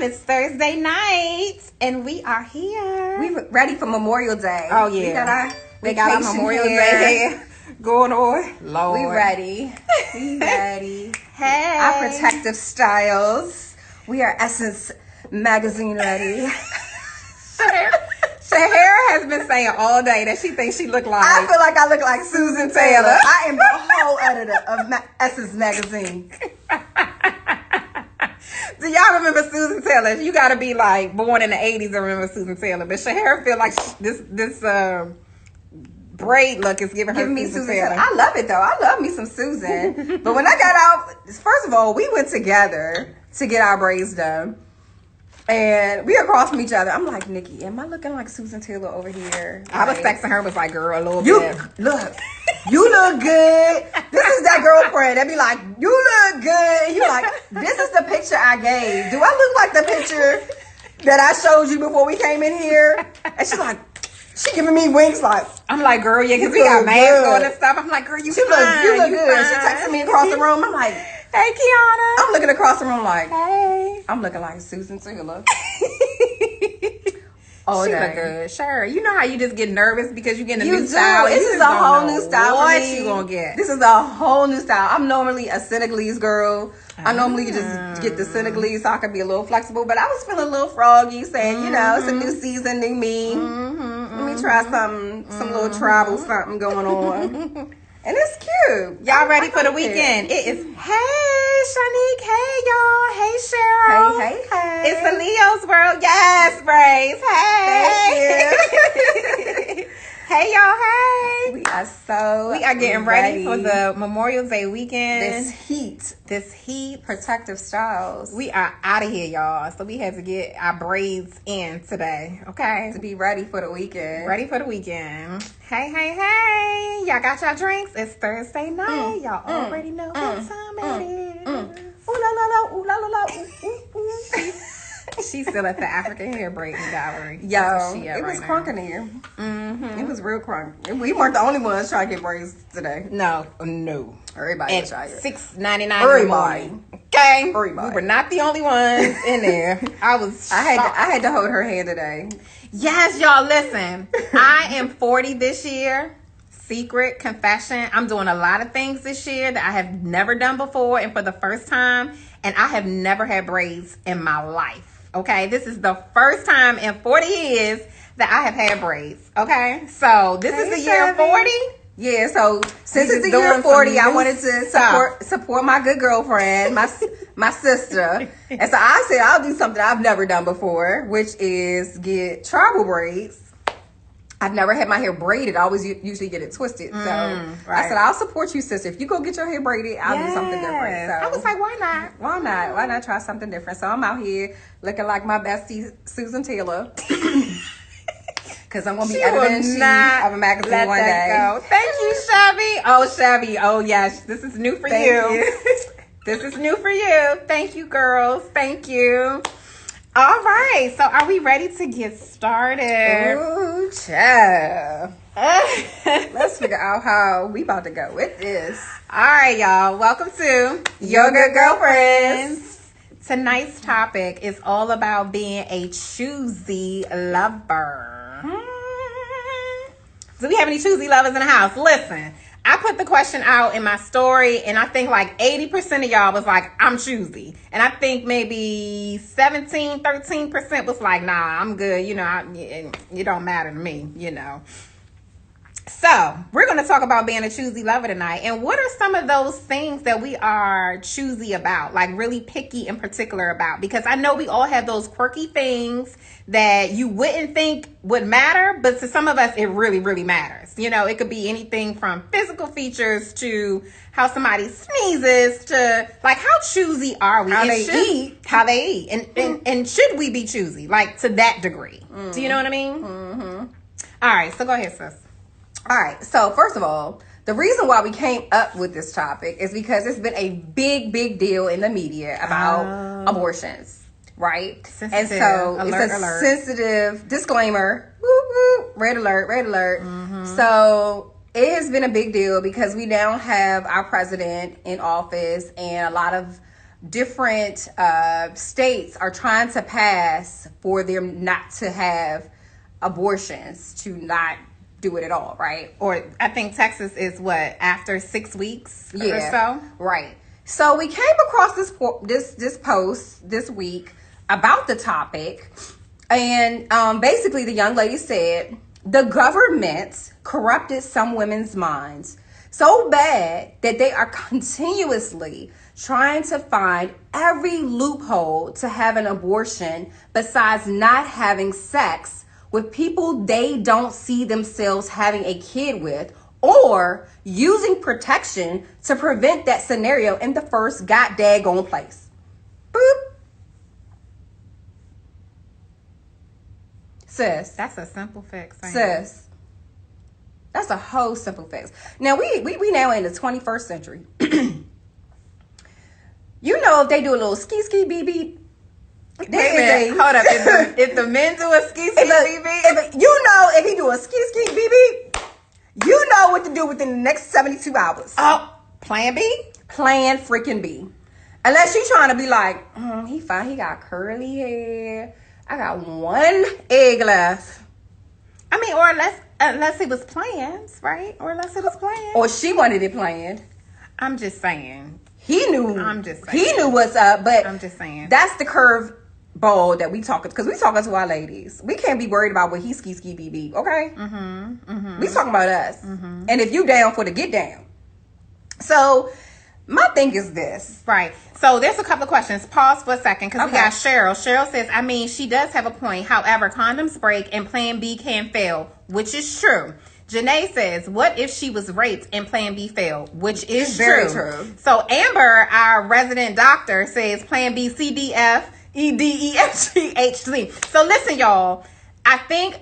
time. It's Thursday night, and we are here. We ready for Memorial Day. Oh, yeah. We got our Memorial Day going on. Lord. We ready. We ready. Hey. Our protective styles. We are Essence Magazine ready. Shahara has been saying all day that she thinks she look like... I feel like I look like Susan Taylor. I am the whole editor of Essence Magazine. Do y'all remember Susan Taylor? You got to be like born in the 80s to remember Susan Taylor. But Shahara feel like this braid look is giving her me Susan Taylor. I love it though. I love me some Susan. But when I got out, first of all, we went together to get our braids done. And we across from each other. I'm like, Nikki, am I looking like Susan Taylor over here? I was texting her, was like, girl, a little bit. You look good. This is that girlfriend that be like, you look good. And you like, this is the picture I gave. Do I look like the picture that I showed you before we came in here? And she's like, she giving me winks like. I'm like, girl, yeah, because we got masks on and stuff. I'm like, girl, you look good. Fine. She texting me across the room. I'm like, hey, Kiana. I'm looking across the room like, hey. I'm looking like Susan Taylor. She look good. Sure. You know how you just get nervous because you get a new style. This is a whole new style. What you gonna get? This is a whole new style. I'm normally a Senegalese girl. I normally just get the Senegalese so I can be a little flexible. But I was feeling a little froggy, saying, you know, it's a new season, new me. Let me try some little tribal something going on. And it's cute. Y'all ready for the weekend? It is, hey, Shanique. Hey, y'all. Hey, Cheryl. Hey. It's the Leo's world. Yes, Brace. Hey. Hey, y'all. Hey. We are getting ready for the Memorial Day weekend. This heat. Protective styles. We are out of here, y'all. So we had to get our braids in today. Okay. To be ready for the weekend. Hey. Y'all got y'all drinks? It's Thursday night. Y'all already know what time it is. Ooh la la la, ooh la la la, ooh. She's still at the African hair braiding gallery. Yo, it was crunk in here. It was real crunk. We weren't the only ones trying to get braids today. No. Everybody was trying. $6.99 in the morning. Okay. Everybody. We were not the only ones in there. I had to hold her hand today. Yes, y'all, listen. I am 40 this year. Secret confession. I'm doing a lot of things this year that I have never done before and for the first time. And I have never had braids in my life. Okay. This is the first time in 40 years that I have had braids. Okay. So this is the year 40. Yeah, so since it's the year 40, I wanted to support my good girlfriend, my sister. And so I said I'll do something I've never done before, which is get tribal braids. I've never had my hair braided. I always usually get it twisted. So I said, I'll support you, sister. If you go get your hair braided, I'll do something different. So I was like, why not? Why not try something different? So I'm out here looking like my bestie, Susan Taylor. Because I'm going to be editor-in-chief of a magazine one day. Go. Thank you, Shabby. Oh, Shabby. Oh, yes. This is new for you. This is new for you. Thank you, girls. Thank you. All right. So are we ready to get started? Ooh, child. Let's figure out how we about to go with this. All right, y'all. Welcome to Your Good Girlfriends. Tonight's topic is all about being a choosy lover. Do we have any choosy lovers in the house? Listen, I put the question out in my story, and I think like 80% of y'all was like, I'm choosy. And I think maybe 13% was like, nah, I'm good. You know, it don't matter to me, you know. So we're going to talk about being a choosy lover tonight. And what are some of those things that we are choosy about, like really picky and particular about? Because I know we all have those quirky things that you wouldn't think would matter, but to some of us, it really, really matters. You know, it could be anything from physical features to how somebody sneezes to like how choosy are we? How they eat. And should we be choosy? Like to that degree. Do you know what I mean? All right. So go ahead, sis. All right. So first of all, the reason why we came up with this topic is because it's been a big deal in the media about abortions. Right? Sensitive. And so it's a sensitive disclaimer. Woo, woo, red alert. So it has been a big deal because we now have our president in office and a lot of different states are trying to pass for them not to have abortions, to not do it at all, right? Or I think Texas is what, after 6 weeks or so? Right. So we came across this post this week about the topic, and basically the young lady said the government corrupted some women's minds so bad that they are continuously trying to find every loophole to have an abortion besides not having sex with people they don't see themselves having a kid with, or using protection to prevent that scenario in the first goddamn place. Boop. Sis. That's a simple fix. Sis. That's a whole simple fix. Now, we now in the 21st century. You know, if they do a little ski beep beep. Hold up. If the men do a ski beep beep. You know, if he do a ski beep beep, you know what to do within the next 72 hours. Oh, plan B? Plan freaking B. Unless you trying to be like, he fine, he got curly hair. I got one egg left. I mean, or unless it was planned, right? Or unless it was planned. Or she wanted it planned. I'm just saying. He knew. I'm just saying. He knew what's up, but I'm just saying. That's the curve ball that we talking, because we talking to our ladies. We can't be worried about what he ski beep beep, okay? We talking about us. And if you down for the get down. So my thing is this. Right. So there's a couple of questions. Pause for a second, because we got Cheryl. Cheryl says, I mean, she does have a point. However, condoms break and plan B can fail, which is true. Janae says, what if she was raped and plan B failed? Which is very true. So Amber, our resident doctor, says plan B, C, D, F, E, D, E, F, G, H, C. So listen, y'all. I think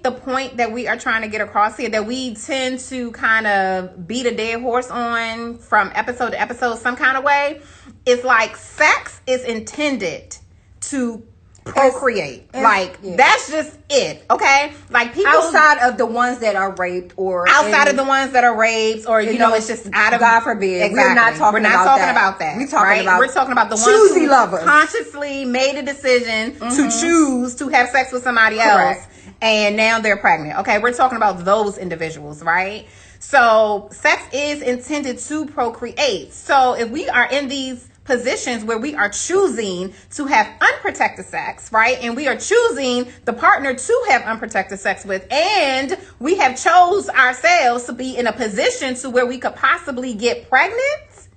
the point that we are trying to get across here, that we tend to kind of beat a dead horse on from episode to episode some kind of way, is like sex is intended to procreate. That's just it, okay? Like people outside of the ones that are raped, or outside of the ones that are raped, or you know, it's just out of, God forbid. Exactly. We're not talking about that. We're talking about the ones Choosey who lovers. consciously made a decision to choose to have sex with somebody else, and now they're pregnant. Okay, we're talking about those individuals, right? So sex is intended to procreate. So if we are in these positions where we are choosing to have unprotected sex, right? And we are choosing the partner to have unprotected sex with, and we have chose ourselves to be in a position to where we could possibly get pregnant.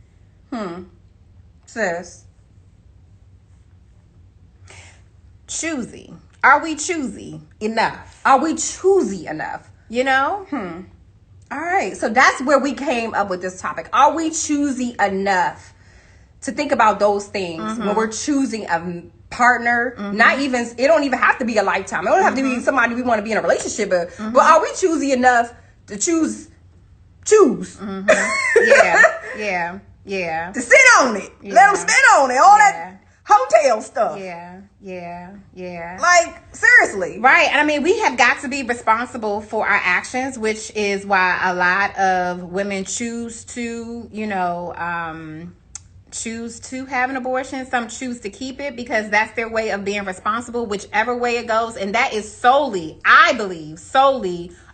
Sis. Choosy. Are we choosy enough? Are we choosy enough? You know? All right. So that's where we came up with this topic. Are we choosy enough to think about those things when we're choosing a partner? Not even, it don't even have to be a lifetime. It don't have to be somebody we want to be in a relationship with. But are we choosy enough to choose? Yeah. To sit on it. Let them sit on it. All that hotel stuff. Yeah. Like, seriously. Right. And I mean, we have got to be responsible for our actions, which is why a lot of women choose to, choose to have an abortion. Some choose to keep it because that's their way of being responsible, whichever way it goes. And that is solely, I believe,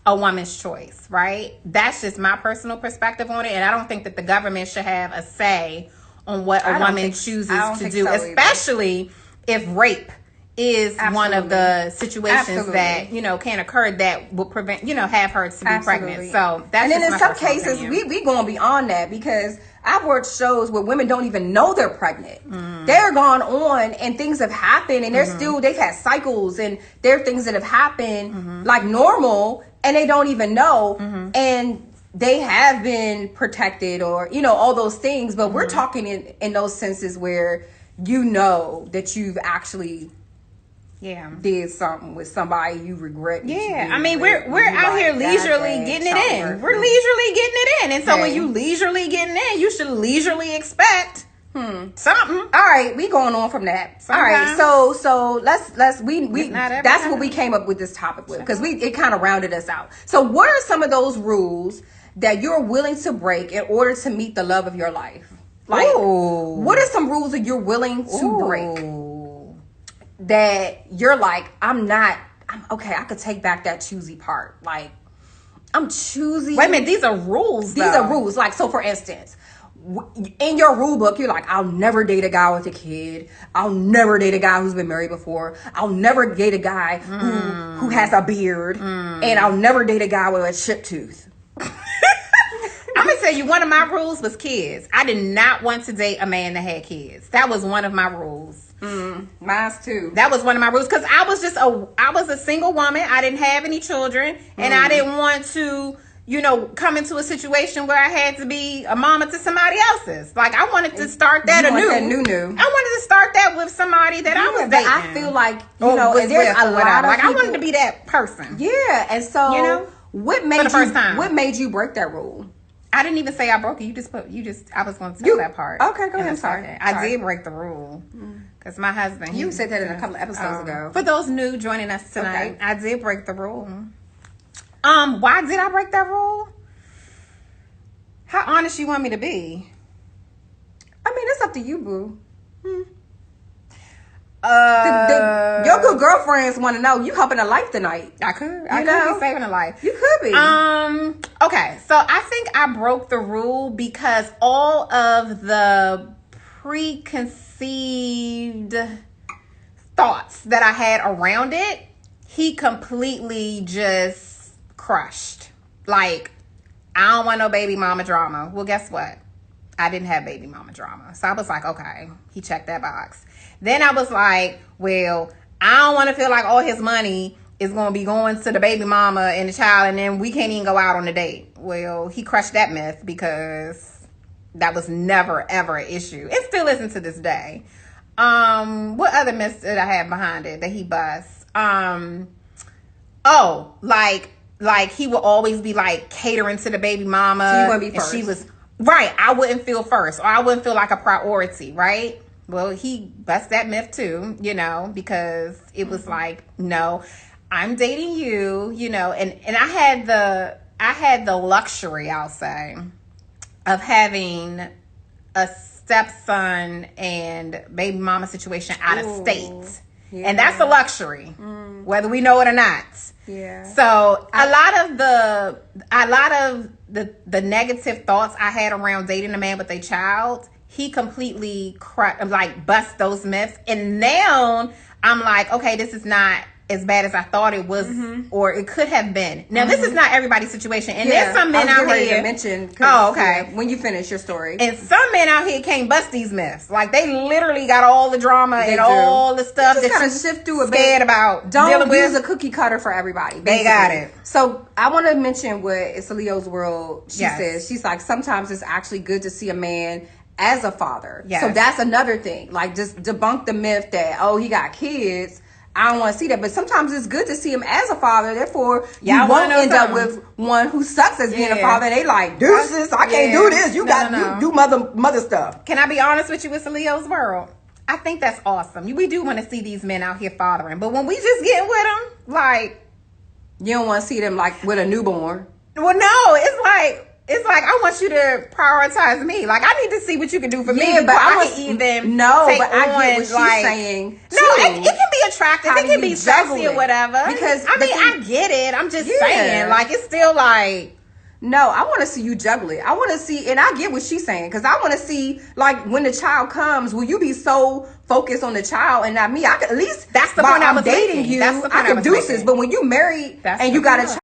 a woman's choice, right? That's just my personal perspective on it. And I don't think that the government should have a say on what a woman chooses to do, especially if rape is one of the situations that, can occur that will prevent, have her to be pregnant. So that's, and then in some cases, we going beyond that, because I've worked shows where women don't even know they're pregnant. They're gone on and things have happened, and they've had cycles, and there are things that have happened like normal, and they don't even know. And they have been protected, or, all those things. But we're talking in those senses where that you've actually did something with somebody you regret. I mean, we're out here leisurely getting it in. We're leisurely getting it in. And so when you leisurely getting in, you should leisurely expect something. All right, we going on from that. Sometimes. All right, so let's that's what we came up with this topic with, because it kind of rounded us out. So what are some of those rules that you're willing to break in order to meet the love of your life? Like, what are some rules that you're willing to break? That you're like, I'm okay, I could take back that choosy part. Like, I'm choosy. Wait a minute, these are rules, These are rules. Like, so for instance, in your rule book, you're like, I'll never date a guy with a kid. I'll never date a guy who's been married before. I'll never date a guy who has a beard. And I'll never date a guy with a chip tooth. I'm going to tell you, one of my rules was kids. I did not want to date a man that had kids. That was one of my rules. Mine too. That was one of my rules, because I was a single woman. I didn't have any children, and I didn't want to, come into a situation where I had to be a mama to somebody else's. Like, I wanted to start that anew. I wanted to start that with somebody that I was dating. I feel like, there's a lot of people. I wanted to be that person. Yeah, and so, what made you break that rule? I didn't even say I broke it. I was going to tell that part. Okay, go ahead. I'm sorry. I did break the rule. Because my husband... You said that in a couple of episodes ago. For those new joining us tonight, I did break the rule. Why did I break that rule? How honest you want me to be? I mean, it's up to you, boo. Your good girlfriends want to know you helping a life tonight. I could be saving a life. You could be. Okay, so I think I broke the rule because all of the preconceived thoughts that I had around it, he completely just crushed. Like, I don't want no baby mama drama. Well, guess what? I didn't have baby mama drama. So I was like, okay, he checked that box. Then I was like, well, I don't want to feel like all his money is going to be going to the baby mama and the child, and then we can't even go out on a date. Well, he crushed that myth because that was never, ever an issue. It still isn't to this day. What other myths did I have behind it that he busts? Like he will always be like catering to the baby mama. So you wouldn't be first. And she was, right, I wouldn't feel first, or I wouldn't feel like a priority, right? Well, he busts that myth too, because it was like, no, I'm dating you, and I had the luxury, I'll say, of having a stepson and baby mama situation out of state. Yeah. And that's a luxury, whether we know it or not. Yeah. So a lot of the negative thoughts I had around dating a man with a child, he completely bust those myths. And now I'm like, okay, this is not as bad as I thought it was, or it could have been. Now, this is not everybody's situation. And there's some men out here. To mention, when you finish your story. And some men out here can't bust these myths. Like, they literally got all the drama and all the stuff that kind of shift through a scared about. Don't use a cookie cutter for everybody. Basically. They got it. So I want to mention what It's a Leo's World. She says, she's like, sometimes it's actually good to see a man as a father. Yes. So that's another thing. Like, just debunk the myth that, he got kids. I don't want to see that, but sometimes it's good to see him as a father. Therefore, you won't end up with one who sucks as being a father. They like, deuces, I can't do this. You got do mother stuff. Can I be honest with you? It's a Leo's World. I think that's awesome. We do want to see these men out here fathering, but when we just get with them, like, you don't want to see them like with a newborn. Well, no, it's like I want you to prioritize me. Like, I need to see what you can do for me. But I can even I get what she's saying. No, it can be attractive. It can be sexy or whatever. Because I get it. I'm just saying, like, it's still like. No, I want to see you juggle it. I want to see, and I get what she's saying, because I want to see, like, when the child comes, will you be so focused on the child and not me? I could at least, that's the point I was dating you. That's the point I can do this, but when you married and you got a child,